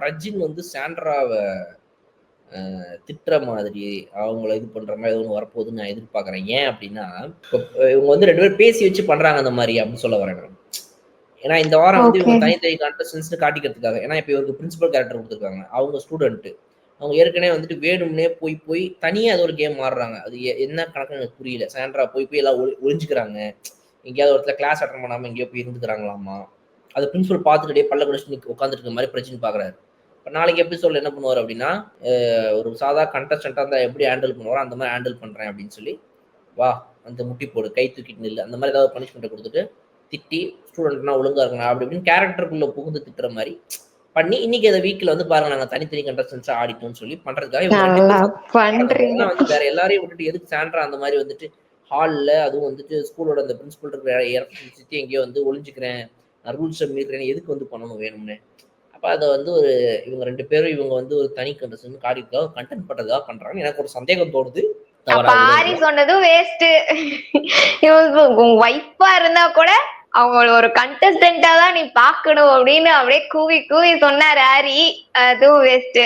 பிரஜின் வந்து சாண்ட்ராவ திட்டுற மாதிரி, அவங்கள இது பண்ற மாதிரி ஒண்ணு வரப்போகுதுன்னு நான் எதிர்பார்க்குறேன். ஏன் அப்படின்னா, இப்ப இவங்க வந்து 2 பேரும் பேசி வச்சு பண்றாங்க அந்த மாரி அப்படின்னு சொல்ல வரேன் நான். ஏன்னா இந்த வாரம் வந்து ஓகே. இவங்க தனித்தனி கண்டஸ்டன்ஸ்னு காட்டிக்கிறதுக்காக. ஏன்னா இப்ப இவருக்கு பிரின்சிபல் கேரக்டர் குடுத்துருக்காங்க. அவங்க ஸ்டூடண்ட். அவங்க ஏற்கனவே வந்துட்டு வேணும்னே போய் போய் தனியா ஏதோ ஒரு கேம் ஆடுறாங்க. அது என்ன கணக்குன்னு எனக்கு புரியல. சாண்ட்ரா போய் போய் எல்லாம் ஒளிஞ்சுக்கிறாங்க. எங்கேயாவது ஒரு இடத்துல கிளாஸ் அட்டெண்ட் பண்ணாம எங்கேயோ போய் இருந்துக்கிறாங்களாமா. அது பிரின்சிபல் பார்த்துட்டு அப்படியே பல்ல கடிச்சுட்டு உட்காந்துட்டு இருக்க மாதிரி பிரச்சனை பார்க்குறாரு. இப்ப நாளைக்கு எபிசோட்ல என்ன பண்ணுவார் அப்படின்னா, ஒரு சாதா கண்டஸ்டன்ட்டா இருந்தா எப்படி ஹேண்டில் பண்ணுவாரோ அந்த மாதிரி ஹேண்டில் பண்றேன் அப்படின்னு சொல்லி, வா வந்து முட்டி போடு, கை தூக்கிட்டு நில்லு, அந்த மாதிரி ஏதாவது பனிஷ்மெண்ட்டை கொடுத்துட்டு திட்டி ஸ்டூடெண்ட்னா ஒழுங்கா இருக்கணும் அப்படின்னு கேரக்டருக்குள்ள புகுந்து திட்டுற மாதிரி பண்ணி இன்னைக்கு அந்த வீக்ல வந்து பாருங்க நாங்க தனித்தனி கண்டஸ்டன்ஸா ஆடிட்டோம்னு சொல்லி பண்றதுக்காக இவங்க 2 நல்லா பேரும் பண்றீங்க. ஏன்னா வந்து வேற எல்லாரையும் விட்டுட்டு எதுக்கு சாண்ட்ரா அந்த மாதிரி வந்துட்டு ஹால்ல அதுவும் வந்துட்டு ஸ்கூலோட அந்த பிரின்சிபல் இருக்கிற இடத்துல சுத்தி எங்கேயோ வந்து ஒளிஞ்சுக்கிறேன், நான் ரூல்ஸை மீறுறேன்னு எதுக்கு வந்து பண்ணணும் வேணும்னு. அப்ப அதை வந்து ஒரு இவங்க 2 பேரும் இவங்க வந்து ஒரு தனி கண்டஸ்டன் காட்டிக்காக கண்டென்ட் பண்றதுக்காக பண்றாங்க. எனக்கு ஒரு சந்தேகம் தோணுது. அப்ப தவறா கூட ஆரி இருக்கலாம். சொன்னதும் வேஸ்ட். வைப்பா இருந்தா கூட அவங்க ஒரு கண்டஸ்டன்டா தான் நீ பாக்கணும் அப்படின்னு அப்படியே கூவி கூவி சொன்னாரு ஆரி. அதுவும் வேஸ்ட்.